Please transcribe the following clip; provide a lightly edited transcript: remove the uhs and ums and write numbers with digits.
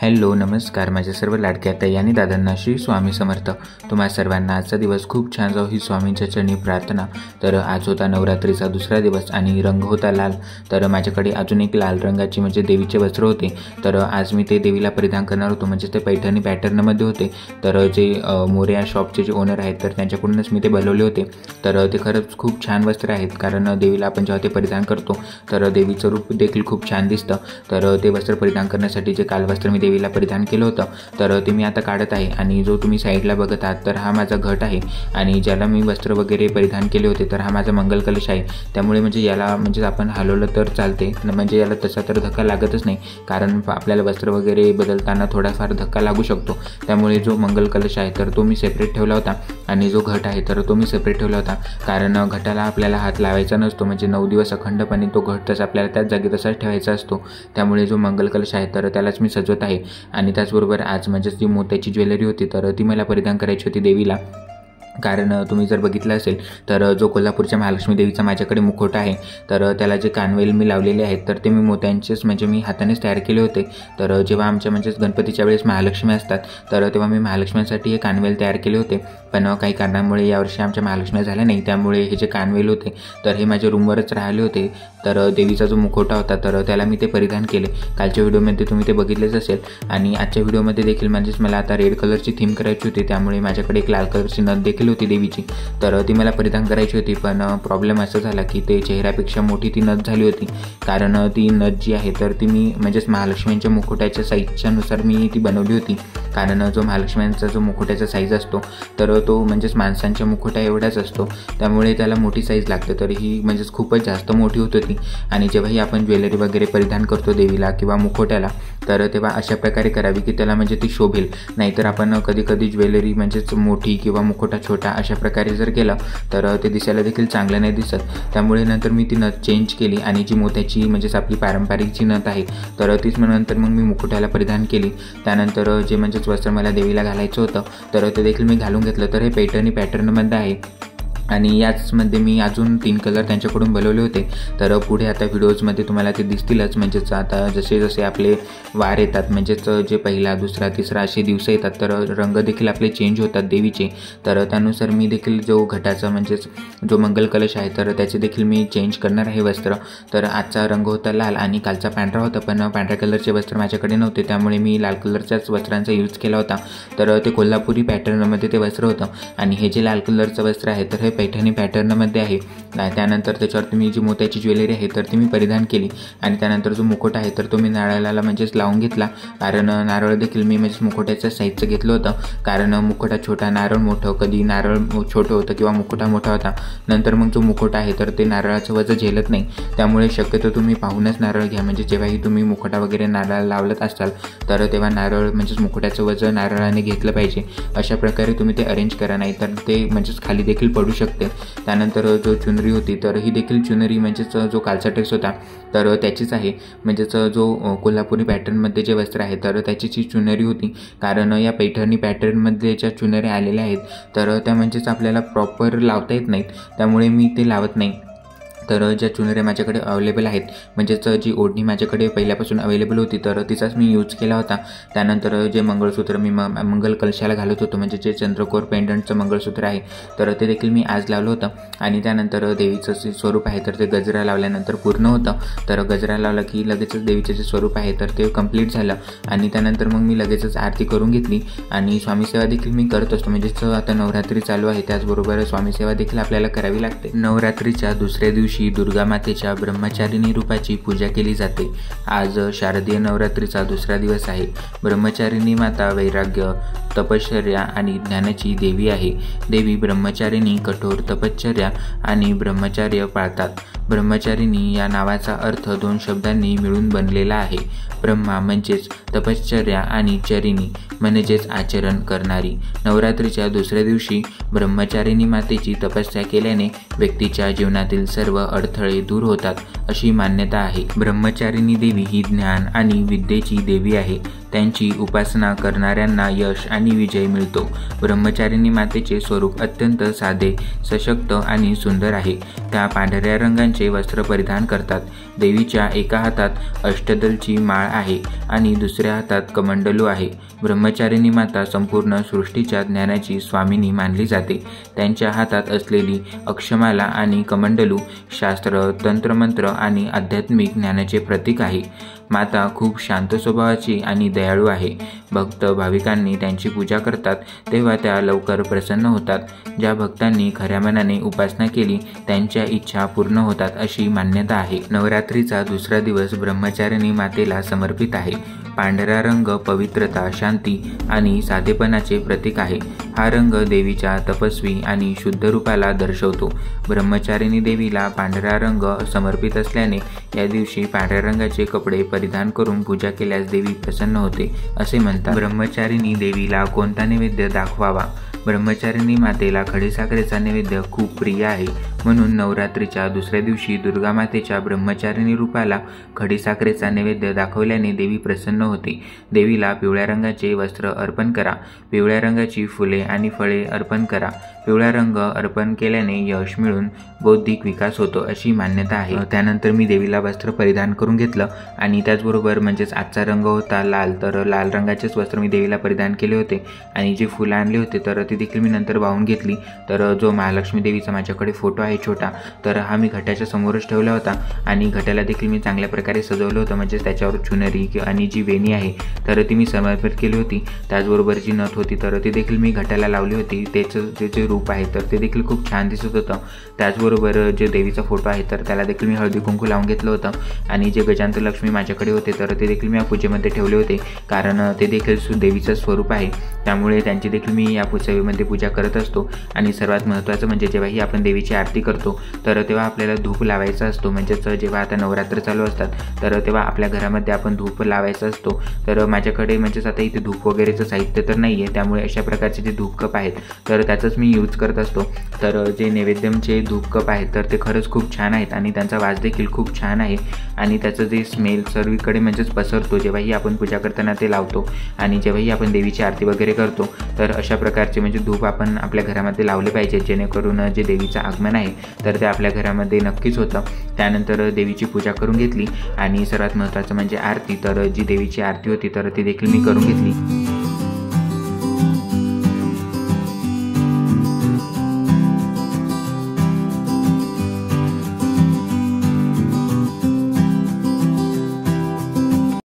Hello नमस्कार माझ्या सर्व लाडक्या ताई आणि दादांना श्री स्वामी समर्थ। तुम्हा सर्वांना आजचा दिवस खूप छान जाऊ ही स्वामींच्या चरणी प्रार्थना। तर आज होता नवरात्रीचा दुसरा दिवस आणि रंग होता लाल। तर माझ्याकडे अजून एक लाल रंगाची म्हणजे देवीचे वस्त्र होते। तर आज मी ते देवीला परिधान करणार होतो, म्हणजे ते पैठणी पॅटर्नमध्ये होते। तर जे मोरया शॉपचे जे ओनर आहेत तर त्यांच्याकडूनच मी ते बनवले होते। तर ते खरंच खूप छान वस्त्र आहेत, कारण देवीला आपण जेव्हा ते परिधान करतो तर देवीचं रूप देखील खूप छान दिसतं। तर ते वस्त्र परिधान करण्यासाठी जे काल वस्त्र मी देवीला परिधान केलं होतं तर ते मी आता काढत आहे। आणि जो तुम्ही साईडला बघत आहात तर हा माझा घट आहे, आणि ज्याला मी वस्त्र वगैरे परिधान केले होते तर हा माझा मंगल कलश आहे। त्यामुळे म्हणजे याला म्हणजे आपण हलवलं तर चालते, म्हणजे याला तसा तर धक्का लागतच नाही, कारण आपल्याला वस्त्र वगैरे बदलताना थोडाफार धक्का लागू शकतो। त्यामुळे जो मंगल कलश आहे तर तो मी सेपरेट ठेवला होता, आणि जो घट आहे तर तो मी सेपरेट ठेवला होता, कारण घटाला आपल्याला हात लावायचा नसतो। म्हणजे 9 दिवस अखंडपणे तो घट तसा आपल्याला त्याच जागी तसाच ठेवायचा असतो। त्यामुळे जो मंगल कलश आहे तर त्यालाच मी सजवत आहे। आणि त्याचबरोबर आज म्हणजे जी मोत्याची ज्वेलरी होती तर ती मला परिधान करायची होती देवीला, कारण तुम्ही जर बघितलं असेल तर जो कोल्हापूरच्या महालक्ष्मी देवीचा माझ्याकडे मुखवटा आहे तर त्याला जे कानवेल मी लावलेले आहेत तर ते मी मोत्यांचेच म्हणजे मी हातानेच तयार केले होते। तर जेव्हा आमच्या म्हणजे गणपतीच्या वेळेस महालक्ष्मी असतात तर तेव्हा मी महालक्ष्म्यांसाठी हे कानवेल तयार केले होते, पण काही कारणामुळे यावर्षी आमच्या महालक्ष्मी झाल्या नाही, त्यामुळे हे जे कानवेल होते तर हे माझ्या रूमवरच राहिले होते। तर देवीचा जो मुखवटा होता तर त्याला मी ते परिधान केले। कालच्या व्हिडिओमध्ये तुम्ही ते बघितलेच असेल, आणि आजच्या व्हिडिओमध्ये देखील म्हणजेच मला आता रेड कलरची थीम करायची होती, त्यामुळे माझ्याकडे एक लाल कलरची नथ देखील होती देवीची, तर ती मला परिधान करायची होती। पण प्रॉब्लेम असा झाला की ते चेहऱ्यापेक्षा मोठी ती नथ झाली होती, कारण ती नथ जी आहे तर ती मी म्हणजेच महालक्ष्मींच्या मुखवट्याच्या साईजच्यानुसार मी ती बनवली होती, कारण जो महालक्ष्म्यांचा जो मुखवट्याचा साईज असतो तर तो म्हणजेच माणसांच्या मुखवट्या एवढाच असतो, त्यामुळे त्याला मोठी साईज लागते। तर ही म्हणजेच खूपच जास्त मोठी होत होती। आणि जेव्हाही आपण ज्वेलरी वगैरे परिधान करतो देवीला किंवा मुखवट्याला तर तेव्हा अशा प्रकारे करावी की त्याला म्हणजे ती शोभेल, नाहीतर आपण कधी कधी ज्वेलरी म्हणजेच मोठी किंवा मुखवटा छोटा अशा प्रकारे जर केलं तर ते दिसायला देखील चांगलं नाही दिसत। त्यामुळे नंतर मी ती नथ चेंज केली, आणि जी मोत्याची म्हणजेच आपली पारंपरिक जी नथ आहे तर तीच नंतर मग मी मुखवट्याला परिधान केली। त्यानंतर जे म्हणजेच वस्त्र मला देवीला घालायचं होतं तर ते देखील मी घालून घेतलं। तर हे पैठणी पॅटर्नमध्ये आहे, आणि याचमध्ये मी अजून 3 कलर त्यांच्याकडून बनवले होते। तर पुढे आता व्हिडिओजमध्ये तुम्हाला ते दिसतीलच, म्हणजेच आता जसे जसे आपले वार येतात, म्हणजेच जे पहिला दुसरा तिसरा असे दिवस येतात तर रंग देखील आपले चेंज होतात देवीचे। तर त्यानुसार मी देखील जो घटाचा म्हणजेच जो मंगल कलश आहे तर त्याचे देखील मी चेंज करणार आहे वस्त्र। तर आजचा रंग होता लाल आणि कालचा पांढरा होता, पण पांढऱ्या कलरचे वस्त्र माझ्याकडे नव्हते, त्यामुळे मी लाल कलरच्याच वस्त्रांचा यूज केला होता। तर ते कोल्हापुरी पॅटर्नमध्ये ते वस्त्र होतं, आणि हे जे लाल कलरचं वस्त्र आहे तर हे पैठणी पॅटर्नमध्ये आहे। त्यानंतर त्याच्यावरती मी जी मोत्याची ज्वेलरी आहे तर ती मी परिधान केली, आणि त्यानंतर जो मुकुट आहे तर तो मी नारळाला म्हणजेच लावून घेतला, कारण नारळ देखील मी म्हणजेच मुकुटाच्या साईजचं घेतलं होतं, कारण मुकुटा छोटा नारळ मोठं, कधी नारळ छोटं होतं किंवा मुकुटा मोठा होता। नंतर मग जो मुकुट आहे तर ते नारळाचं वजन झेलत नाही, त्यामुळे शक्यतो तुम्ही पाहूनच नारळ घ्या। म्हणजे जेव्हाही तुम्ही मुकुटा वगैरे नारळाला लावत असाल तर तेव्हा नारळ म्हणजेच मुकुटाचं वजन नारळाने घेतलं पाहिजे, अशा प्रकारे तुम्ही ते अरेंज करा, नाही तर ते म्हणजेच खाली देखील पडू शकते। त्यानंतर जो चुनरी होती तर ही देखील चुनरी म्हणजेच जो कालचा ड्रेस होता तर त्याचीच आहे, म्हणजेच जो कोल्हापुरी पॅटर्नमध्ये जे वस्त्र आहे तर त्याचीच ही चुनरी होती, कारण या पैठणी पॅटर्नमध्ये ज्या चुनरी आलेल्या आहेत तर त्या म्हणजेच आपल्याला प्रॉपर लावता येत नाहीत, त्यामुळे मी ते लावत नाही। तर ज्या चुनऱ्या माझ्याकडे अवेलेबल आहेत, म्हणजेच जी ओढणी माझ्याकडे पहिल्यापासून अवेलेबल होती तर तिचाच मी यूज केला होता। त्यानंतर जे मंगळसूत्र मी मंगल कलशाला घालत होतो, म्हणजे जे चंद्रकोर पेंडंटचं मंगळसूत्र आहे तर ते देखील मी आज लावलं होतं। आणि त्यानंतर देवीचं जे स्वरूप आहे तर ते गजरा लावल्यानंतर पूर्ण होतं, तर गजरा लावला की लगेचच देवीचं जे स्वरूप आहे तर ते कंप्लीट झालं, आणि त्यानंतर मग मी लगेचच आरती करून घेतली। आणि स्वामीसेवा देखील मी करत असतो, म्हणजेच आता नवरात्री चालू आहे त्याचबरोबर स्वामीसेवा देखील आपल्याला करावी लागते। नवरात्रीच्या दुसऱ्या दिवशी दुर्गा मातेच्या ब्रह्मचारिणी रूपाची पूजा केली जाते। आज शारदीय नवरात्रीचा दुसरा दिवस आहे। ब्रह्मचारिणी माता वैराग्य, तपश्चर्या आणि ज्ञानाची देवी आहे। देवी ब्रह्मचारिणी कठोर तपश्चर्या आणि ब्रह्मचर्य पाळतात। ब्रह्मचारिणी या नावाचा अर्थ 2 शब्दांनी मिळून बनलेला आहे। ब्रह्मा म्हणजेच तपश्चर्या आणि चरिणी म्हणजेच आचरण करणारी। नवरात्रीच्या दुसऱ्या दिवशी ब्रह्मचारिणी मातेची तपस्या केल्याने व्यक्तीच्या जीवनातील सर्व अडथळे दूर होतात अशी मान्यता आहे। ब्रह्मचारिणी देवी ही ज्ञान आणि विद्येची देवी आहे। त्यांची उपासना करणाऱ्यांना यश आणि विजय मिळतो। ब्रह्मचारिणी मातेचे स्वरूप अत्यंत साधे, सशक्त आणि सुंदर आहे। त्या पांढऱ्या रंगाचे वस्त्र परिधान करतात। देवीच्या एका हातात अष्टदलची माळ आहे आणि दुसऱ्या हातात कमंडलू आहे। ब्रह्मचारिणी माता संपूर्ण सृष्टीच्या ज्ञानाची स्वामिनी मानली जाते। त्यांच्या हातात असलेली अक्षमाला आणि कमंडलू शास्त्र, तंत्रमंत्र आणि आध्यात्मिक ज्ञानाचे प्रतीक आहे। माता खूप शांत स्वभावाची आणि दयाळू आहे। भक्त भाविकांनी त्यांची पूजा करतात तेव्हा त्या लवकर प्रसन्न होतात। ज्या भक्तांनी खऱ्या मनाने उपासना केली त्यांच्या इच्छा पूर्ण होतात अशी मान्यता आहे। नवरात्रीचा दुसरा दिवस ब्रह्मचारिणी मातेला समर्पित आहे। पांढरा रंग पवित्रता, शांती आणि साधेपणाचे प्रतीक आहे। हा रंग देवीच्या तपस्वी आणि शुद्ध रूपाला दर्शवतो। ब्रह्मचारिणी देवीला पांढरा रंग समर्पित असल्याने या दिवशी पांढऱ्या रंगाचे कपडे परिधान करून पूजा केल्यास देवी प्रसन्न होते असे म्हणतात। ब्रह्मचारिणी देवीला कोणता नैवेद्य दाखवावा? ब्रह्मचारिणी मातेला खडीसाखरेचा नैवेद्य खूप प्रिय आहे, म्हणून नवरात्रीच्या दुसऱ्या दिवशी दुर्गा मातेच्या ब्रह्मचारिणी रूपाला खडीसाखरेचा नैवेद्य दाखवल्याने देवी प्रसन्न होते। देवीला पिवळ्या रंगाचे वस्त्र अर्पण करा, पिवळ्या रंगाची फुले आणि फळे अर्पण करा। पिवळा रंग अर्पण केल्याने यश मिळून बौद्धिक विकास होतो अशी मान्यता आहे। त्यानंतर मी देवीला वस्त्र परिधान करून घेतलं आणि त्याचबरोबर म्हणजेच आजचा रंग होता लाल, तर लाल रंगाचेच वस्त्र मी देवीला परिधान केले होते आणि जे फुलं आणले होते तर ती देखील मी नंतर वाहून घेतली। तर जो महालक्ष्मी देवीचा माझ्याकडे फोटो आहे छोटा, तर हा मी घटाच्या समोरच ठेवला होता आणि घटाला देखील मी चांगल्या प्रकारे सजवलं होतं, म्हणजे त्याच्यावर चुनरी आणि जी वेणी आहे तर ती मी समर्पित केली होती। त्याचबरोबर जी नथ होती तर ती देखील मी घटाला लावली होती। त्याचं जे रूप आहे तर ते देखील खूप छान दिसत होतं। त्याचबरोबर जे देवीचा फोटो आहे तर त्याला देखील मी हळदी कुंकू लावून घेतलं होतं आणि जे गजांत लक्ष्मी माझ्याकडे होते तर ते देखील मी या पूजेमध्ये ठेवले होते, कारण ते देखील देवीचं स्वरूप आहे, त्यामुळे त्यांची देखील मी या सेवेमध्ये पूजा करत असतो। आणि सर्वात महत्त्वाचं म्हणजे जेव्हाही आपण देवीची आरती करतो तर तेव्हा आपल्याला धूप लावायचा असतो, म्हणजेच जेव्हा आता नवरात्र चालू असतात तर तेव्हा आपल्या घरामध्ये आपण धूप लावायचा असतो। तर माझ्याकडे म्हणजेच आता इथे धूप वगैरेचं साहित्य तर नाही आहे, त्यामुळे अशा प्रकारचे जे धूप कप आहेत तर त्याचंच मी यूज करत असतो। तर जे नैवेद्यमचे धूप कप आहेत तर ते खरंच खूप छान आहेत आणि त्यांचा वास देखील खूप छान आहे आणि त्याचं जे स्मेल सर्वीकडे म्हणजेच पसरतो जेव्हाही आपण पूजा करताना ते लावतो आणि जेव्हाही आपण देवीची आरती वगैरे करतो तर अशा प्रकारचे म्हणजे धूप आपण आपल्या घरामध्ये लावले पाहिजे, जेणेकरून जे देवीचं आगमन आहे तर ते आपल्या घरामध्ये नक्कीच होतं। त्यानंतर देवीची पूजा करून घेतली आणि सर्वात महत्त्वाचं म्हणजे आरती, तर जी देवीची आरती होती तर ती देखील मी करून घेतली।